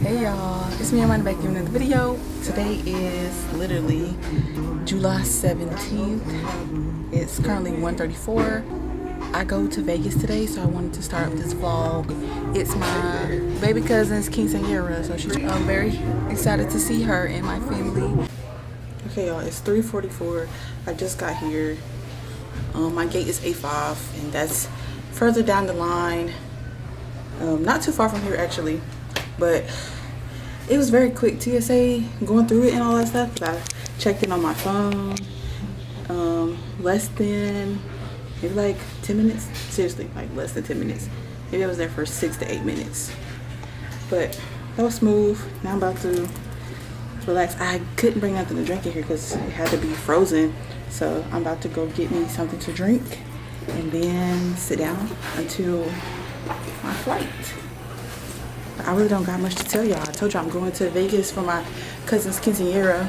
Hey y'all, it's me, Amanda, back giving another video. Today is literally July 17th. It's currently 1:34. I go to Vegas today, so I wanted to start up this vlog. It's my baby cousin's quinceañera, so I'm very excited to see her and my family. Okay y'all, it's 3:44. I just got here. My gate is A5, and that's further down the line. Not too far from here actually, but it was very quick. TSA, going through it and all that stuff. I checked in on my phone. Less than maybe like 10 minutes. Seriously, like less than 10 minutes. Maybe I was there for 6 to 8 minutes. But that was smooth. Now I'm about to relax. I couldn't bring nothing to drink in here because it had to be frozen. So I'm about to go get me something to drink and then sit down until my flight. I really don't got much to tell y'all. I told y'all I'm going to Vegas for my cousin's quinceañera.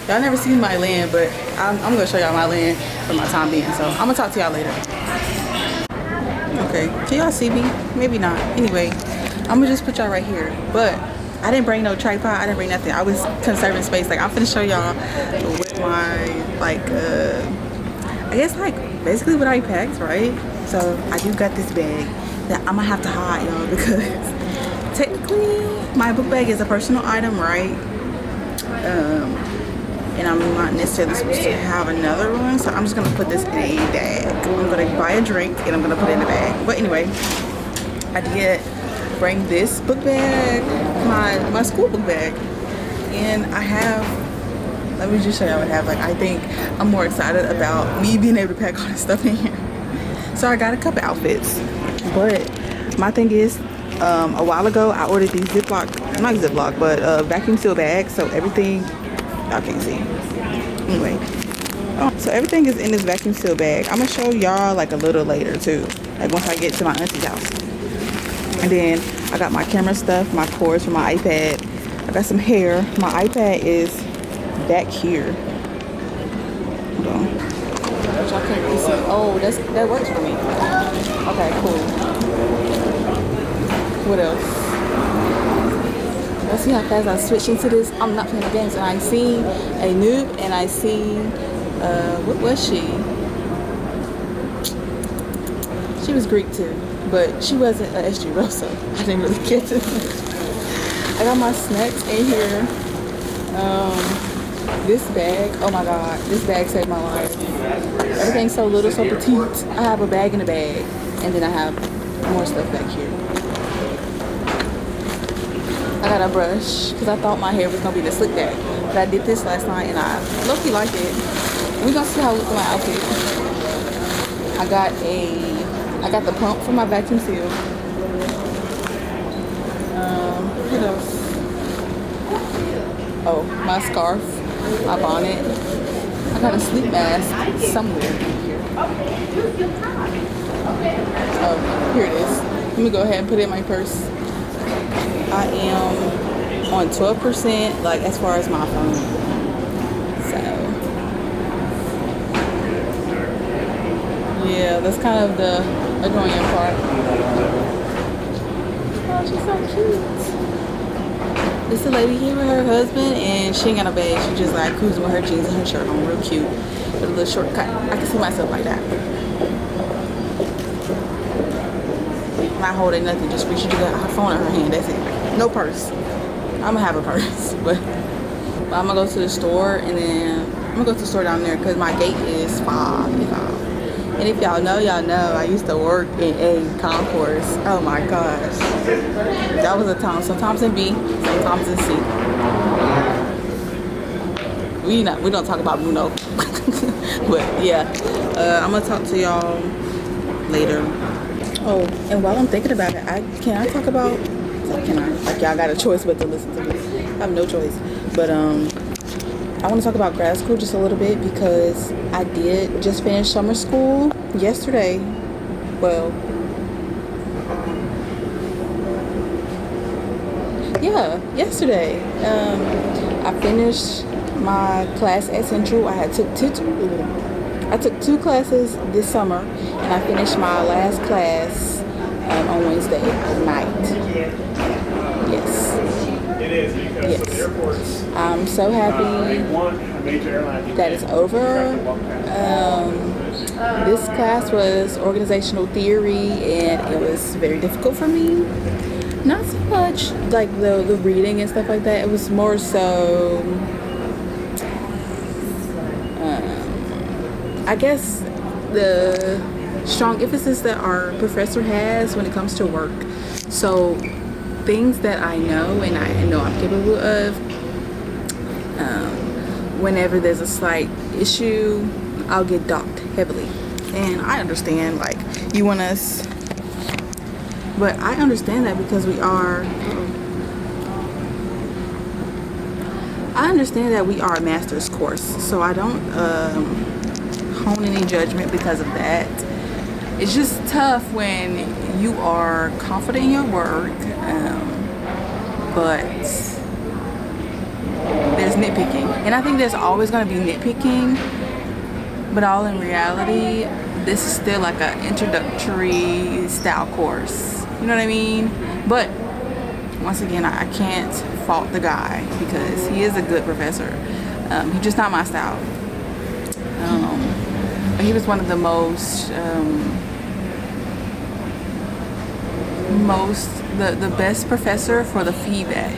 Y'all never seen my land, but I'm gonna show y'all my land for my time being. So I'm gonna talk to y'all later. Okay, can y'all see me? Maybe not. Anyway, I'm gonna just put y'all right here. But I didn't bring no tripod. I didn't bring nothing. I was conserving space. Like I'm finna show y'all what my I guess like basically what I packed, right? So I do got this bag that I'm gonna have to hide, y'all, because technically my book bag is a personal item, right? And I'm not necessarily supposed to have another one, so I'm just gonna put this in a bag. I'm gonna buy a drink and I'm gonna put it in the bag. But anyway, I did bring this book bag, my school book bag, and I have. Let me just show y'all what I have. Like I think I'm more excited about me being able to pack all this stuff in here. So I got a couple outfits, but my thing is, a while ago I ordered these not Ziploc, but vacuum seal bags. So everything, y'all can't see. Anyway, so everything is in this vacuum seal bag. I'm gonna show y'all like a little later too, like once I get to my auntie's house. And then I got my camera stuff, my cords for my iPad. I got some hair. My iPad is back here. Hold on. Y'all can't really see. Oh, that works for me. Okay, cool. What else? Let's see how fast I switch into this. I'm not playing the games. And I seen a noob, and I seen what was she? She was Greek too, but she wasn't an SG Rosa. I didn't really get to it. I got my snacks in here. This bag, oh my god, this bag saved my life. Everything's so little, so petite. I have a bag in a bag, and then I have more stuff back here. I got a brush, because I thought my hair was going to be the slick back. But I did this last night, and I low-key liked it. We're going to see how it looks in my outfit. I got the pump for my vacuum seal. What else? Oh, my scarf. My bonnet. I got a sleep mask somewhere here. Oh, here it is. Let me go ahead and put it in my purse. I am on 12%, like as far as my phone. So yeah, that's kind of the annoying part. Oh, she's so cute. This a lady here with her husband, and she ain't got no bag. She just like cruising with her jeans and her shirt on, real cute, with a little shortcut. I can see myself like that. Not holding nothing, just reaching to her phone in her hand. That's it. No purse. I'm gonna have a purse, but I'm gonna go to the store, and then I'm gonna go to the store down there because my gate is 5. And if y'all know, I used to work in a concourse. Oh my gosh. That was a time. Sometimes in B, sometimes in C. We don't talk about Bruno. But yeah, I'm gonna talk to y'all later. Oh, and while I'm thinking about it, can I talk about, like y'all got a choice but to listen to me. I have no choice. But I want to talk about grad school just a little bit because I did just finish summer school yesterday. Well, yeah, yesterday. I finished my class at Central. I took two classes this summer, and I finished my last class on Wednesday night. Yes. It is because Yes. some airports I'm so happy want a major airline. that it's over. This class was organizational theory, and it was very difficult for me. Not so much like the reading and stuff like that. It was more so, I guess, the strong emphasis that our professor has when it comes to work. So things that I know and I know I'm capable of, whenever there's a slight issue, I'll get docked heavily. And I understand, like, you want us, but I understand that because I understand that we are a master's course, so I don't hone any judgment because of that. It's just tough when you are confident in your work, but there's nitpicking. And I think there's always going to be nitpicking, but all in reality, this is still like an introductory style course. You know what I mean? But once again, I can't fault the guy because he is a good professor. He's just not my style. But he was one of the the best professor for the feedback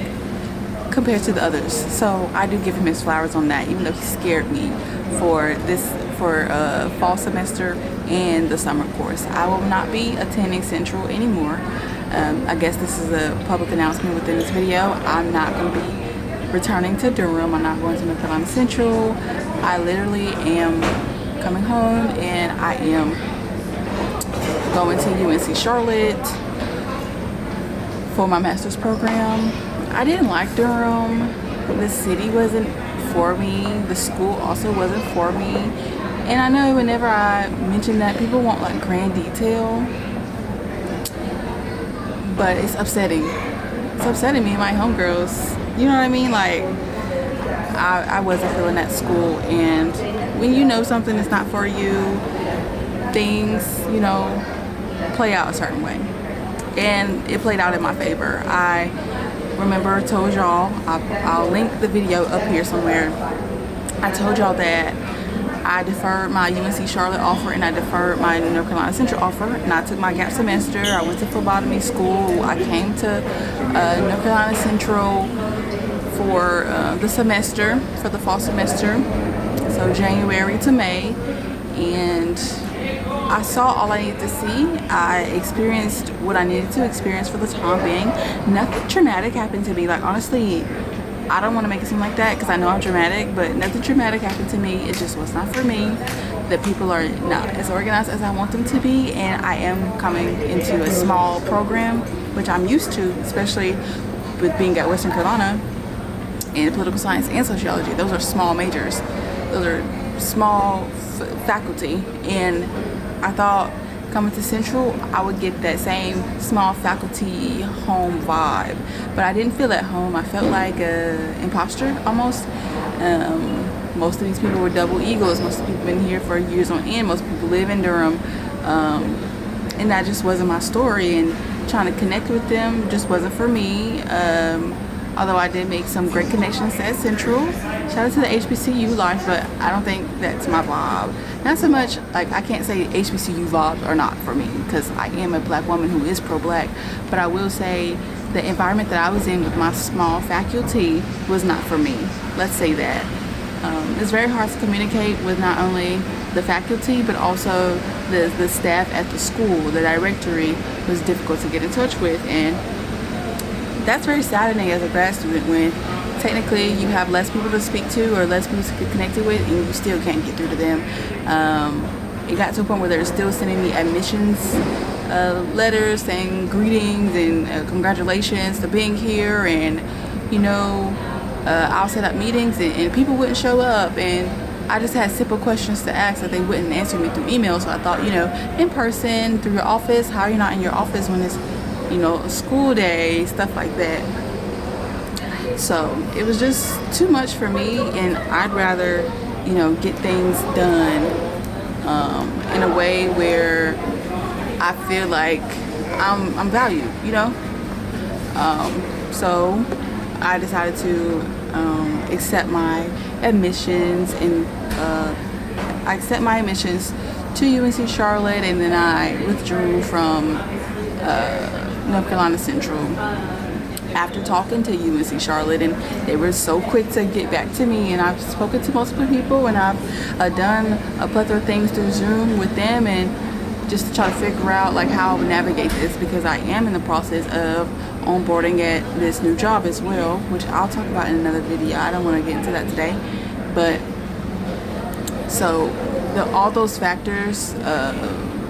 compared to the others. So I do give him his flowers on that, even though he scared me for fall semester and the summer course. I will not be attending Central anymore. I guess this is a public announcement within this video. I'm not going to be returning to Durham. I'm not going to North Carolina Central. I literally am coming home and I am going to UNC Charlotte for my master's program. I didn't like Durham. The city wasn't for me. The school also wasn't for me. And I know whenever I mention that, people want like grand detail, but it's upsetting. It's upsetting me and my homegirls. You know what I mean? Like, I wasn't feeling that school, and when you know something is not for you, things, play out a certain way. And it played out in my favor. I remember I told y'all, I'll link the video up here somewhere. I told y'all that I deferred my UNC Charlotte offer and I deferred my North Carolina Central offer, and I took my gap semester. I went to phlebotomy school. I came to North Carolina Central for the semester, for the fall semester, so January to May, and I saw all I needed to see. I experienced what I needed to experience for the time being. Nothing traumatic happened to me. Like, honestly, I don't want to make it seem like that because I know I'm dramatic, but nothing traumatic happened to me. It just was not for me. The people are not as organized as I want them to be, and I am coming into a small program, which I'm used to, especially with being at Western Carolina in political science and sociology. Those are small majors. Those are small faculty, and I thought coming to Central I would get that same small faculty home vibe, but I didn't feel at home. I felt like an imposter almost. Most of these people were double eagles. Most of the people have been here for years on end. Most people live in Durham, and that just wasn't my story, and trying to connect with them just wasn't for me. Although I did make some great connections at Central. Shout out to the HBCU life, but I don't think that's my vibe. Not so much, like, I can't say HBCU vibes are not for me because I am a black woman who is pro-black, but I will say the environment that I was in with my small faculty was not for me. Let's say that. It's very hard to communicate with not only the faculty, but also the staff at the school. The directory was difficult to get in touch with, and that's very saddening as a grad student when technically you have less people to speak to or less people to get connected with, and you still can't get through to them. It got to a point where they're still sending me admissions letters saying greetings and congratulations to being here, and I'll set up meetings and people wouldn't show up, and I just had simple questions to ask that they wouldn't answer me through email. So I thought, in person, through your office, how are you not in your office when it's a school day, stuff like that. So it was just too much for me, and I'd rather get things done in a way where I feel like I'm valued. So I decided to accept my admissions, and I accept my admissions to UNC Charlotte, and then I withdrew from North Carolina Central after talking to UNC Charlotte, and they were so quick to get back to me. And I've spoken to multiple people, and I've done a plethora of things through Zoom with them, and just to try to figure out like how I would navigate this, because I am in the process of onboarding at this new job as well, which I'll talk about in another video. I don't want to get into that today, but so all those factors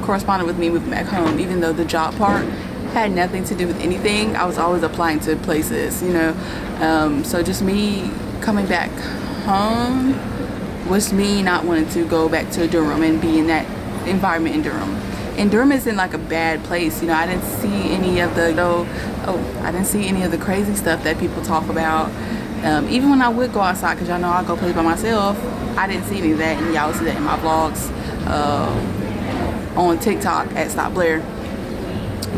corresponded with me moving back home, even though the job part had nothing to do with anything. I was always applying to places, you know. So just me coming back home was me not wanting to go back to Durham and be in that environment in Durham. And Durham isn't like a bad place, you know. I didn't see any of the crazy stuff that people talk about. Even when I would go outside, because y'all know I go play by myself, I didn't see any of that, and y'all will see that in my vlogs on TikTok at Stop Blair.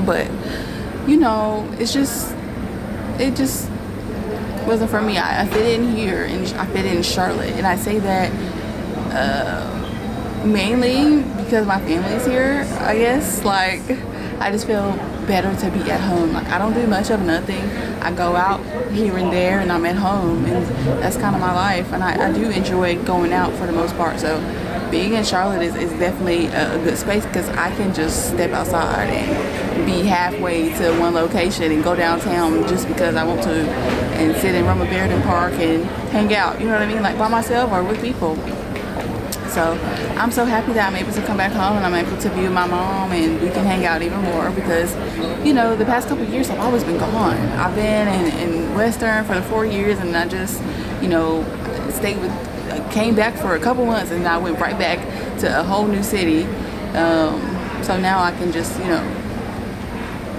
But you know, it just wasn't for me. I fit in here, and I fit in Charlotte, and I say that mainly because my family's here, I guess. Like, I just feel better to be at home. Like, I don't do much of nothing. I go out here and there, and I'm at home, and that's kind of my life. And I do enjoy going out for the most part. So being in Charlotte is definitely a good space, because I can just step outside and be halfway to one location and go downtown just because I want to, and sit in Roma Bearden Park and hang out, you know what I mean, like by myself or with people. So I'm so happy that I'm able to come back home, and I'm able to be with my mom, and we can hang out even more, because, you know, the past couple of years I've always been gone. I've been in Western for the 4 years, and I just, you know, came back for a couple months, and I went right back to a whole new city. So now I can just, you know,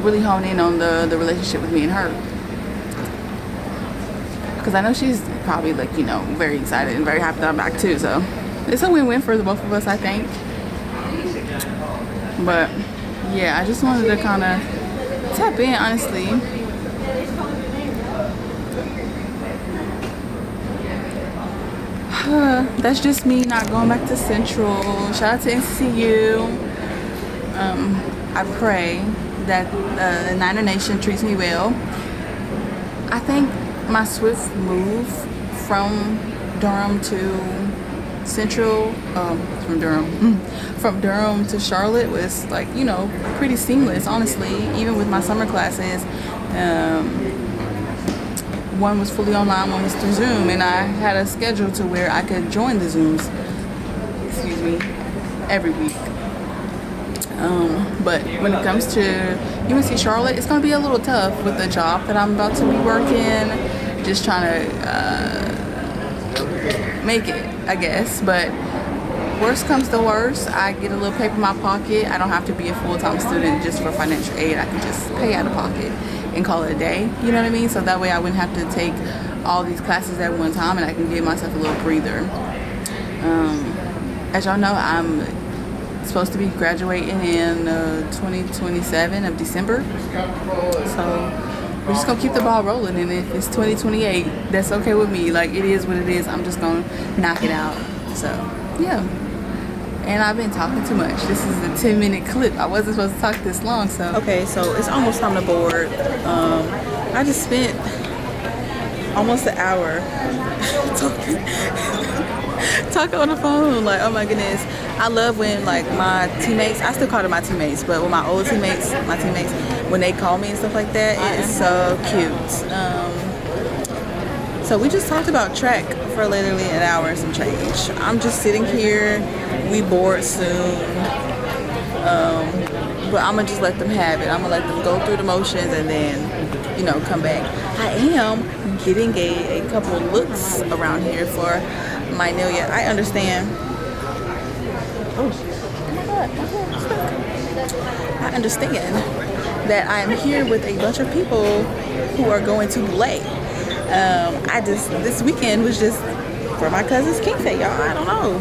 really hone in on the relationship with me and her, because I know she's probably, like, you know, very excited and very happy that I'm back too. So it's a win-win for the both of us, I think. But yeah, I just wanted to kind of tap in, honestly. That's just me not going back to Central. Shout out to NCCU. I pray that the Niner Nation treats me well. I think my swift move from Durham to Central, from Durham to Charlotte was, like, you know, pretty seamless, honestly. Even with my summer classes, one was fully online, one was through Zoom, and I had a schedule to where I could join the Zooms, every week. But when it comes to UNC Charlotte, it's going to be a little tough with the job that I'm about to be working, just trying to make it, I guess. But worst comes to worst, I get a little paper in my pocket. I don't have to be a full-time student just for financial aid. I can just pay out of pocket and call it a day, you know what I mean? So that way I wouldn't have to take all these classes at one time, and I can give myself a little breather. As y'all know, I'm supposed to be graduating in 2027 of December. So we're just gonna keep the ball rolling, and if it's 2028, that's okay with me. Like, it is what it is. I'm just gonna knock it out. So yeah. And I've been talking too much. This is a 10-minute clip. I wasn't supposed to talk this long, so. Okay, so it's almost time to board. I just spent almost an hour talking on the phone. Like, oh my goodness. I love when, like, my teammates, I still call them my teammates, but with my old teammates, when they call me and stuff like that, it is so cute. So we just talked about track for literally an hour and some change. I'm just sitting here. We board soon. But I'm going to just let them have it. I'm going to let them go through the motions and then, you know, come back. I am getting a couple looks around here for my Nelia. I understand. Oh my God. I understand that I'm here with a bunch of people who are going to Belay. This weekend was just for my cousin's King's Day, y'all. I don't know.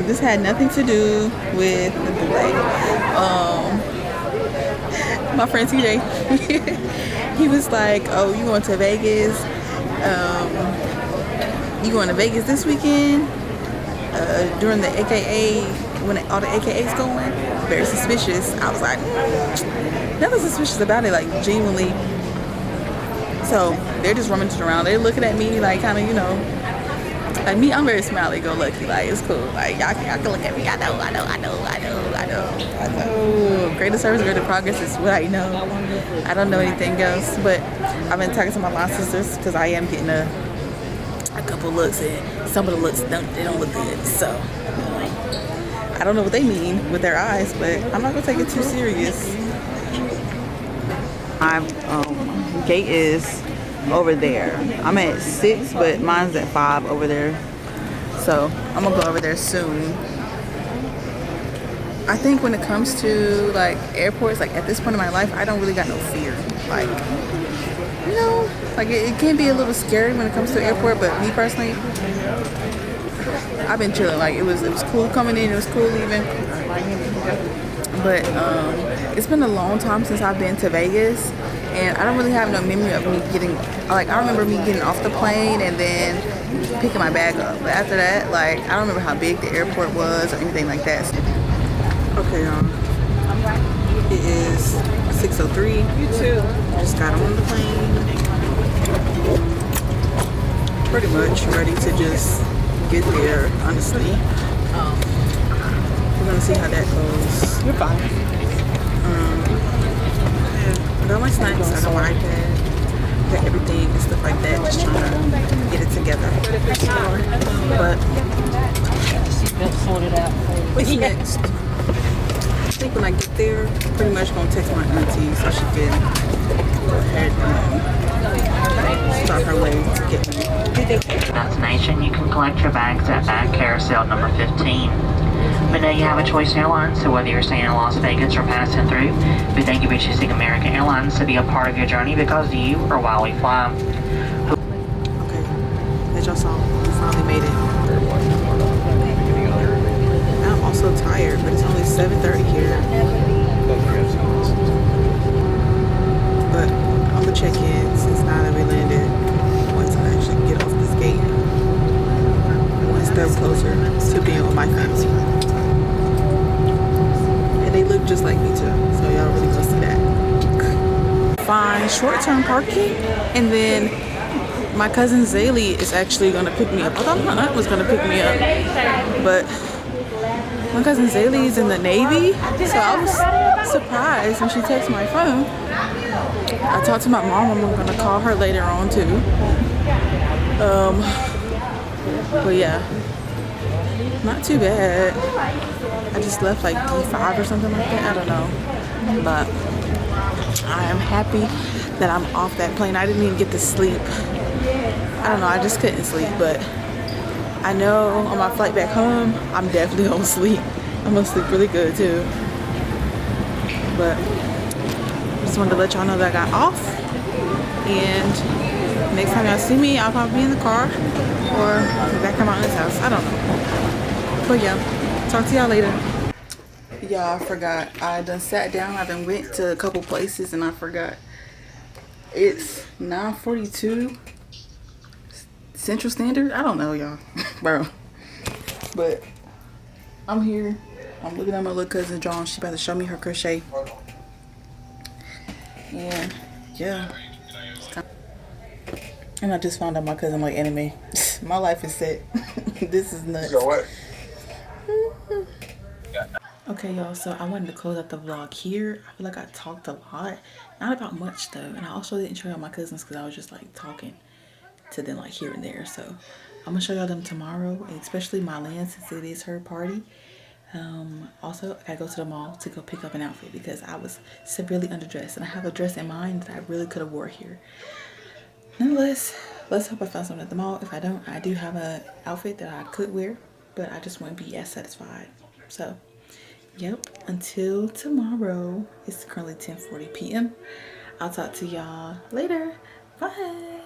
This had nothing to do with the Belay. my friend TJ, he was like, "Oh, you going to Vegas? You going to Vegas this weekend?" During the AKA, when all the AKA's going, very suspicious. I was like, nothing suspicious about it, like genuinely. So they're just rummaging around. They're looking at me like kind of, you know, like me. I'm very smiley, go lucky. Like it's cool. Like y'all can look at me. I know. Greater service, greater progress is what I know. I don't know anything else. But I've been talking to my line sisters because I am getting a couple looks, and some of the looks don't look good. So I don't know what they mean with their eyes, but I'm not gonna take it too serious. My gate is over there. I'm at 6, but mine's at 5 over there. So I'm gonna go over there soon. I think when it comes to like airports, like at this point in my life, I don't really got no fear. Like, you know, like it can be a little scary when it comes to airport, but me personally, I've been chilling. Like it was cool coming in, it was cool leaving. But it's been a long time since I've been to Vegas, and I don't really have no memory of me getting, like I remember me getting off the plane and then picking my bag up. But after that, like I don't remember how big the airport was or anything like that. Okay, it is 6:03. You too. Just got on the plane. Pretty much ready to just get there, honestly. We're gonna see how that goes. You're fine. I got my snacks, I got my iPad, got everything and stuff like that, just trying to get it together. But what's next? I think when I get there, pretty much gonna text my auntie so she can go ahead and start her way to get me. Destination, you can collect your bags at bag carousel number 15. But now you have a choice in airlines, so whether you're staying in Las Vegas or passing through, we thank you for choosing American Airlines to be a part of your journey because of you or while we fly. Okay, as y'all saw, we finally made it. I'm also tired, but it's only 7:30 here. But I'm gonna check in since now that we landed. Once I actually get off this gate, one step closer to being with my family. And they look just like me too, so y'all really gonna see that. Find short-term parking, and then my cousin Zaylee is actually gonna pick me up. I thought my aunt was gonna pick me up, but my cousin Zaylee is in the Navy, so I was surprised when she texted my phone. I talked to my mom. I'm gonna call her later on too. But yeah, not too bad. I just left like D5 or something like that. I don't know, but I am happy that I'm off that plane. I didn't even get to sleep. I don't know. I just couldn't sleep, but I know on my flight back home, I'm definitely gonna sleep. I'm gonna sleep really good too. But I just wanted to let y'all know that I got off. And next time y'all see me, I'll probably be in the car or back at my aunt's house. I don't know. But yeah, talk to y'all later. Y'all, I forgot. I done sat down. I done went to a couple places and I forgot. It's 9:42 Central Standard. I don't know, y'all. Bro. But I'm here. I'm looking at my little cousin John. She about to show me her crochet. And yeah. And I just found out my cousin like anime. My life is set. This is nuts. So what? Okay, y'all, so I wanted to close out the vlog here. I feel like I talked a lot. Not about much though. And I also didn't show y'all my cousins because I was just like talking to them like here and there. So I'm gonna show y'all them tomorrow, and especially Mylan since it is her party. Also, I gotta go to the mall to go pick up an outfit because I was severely underdressed and I have a dress in mind that I really could have wore here. Nonetheless, let's hope I find something at the mall. If I don't, I do have an outfit that I could wear, but I just wouldn't be as satisfied. So, yep, until tomorrow. It's currently 10:40 p.m. I'll talk to y'all later. Bye.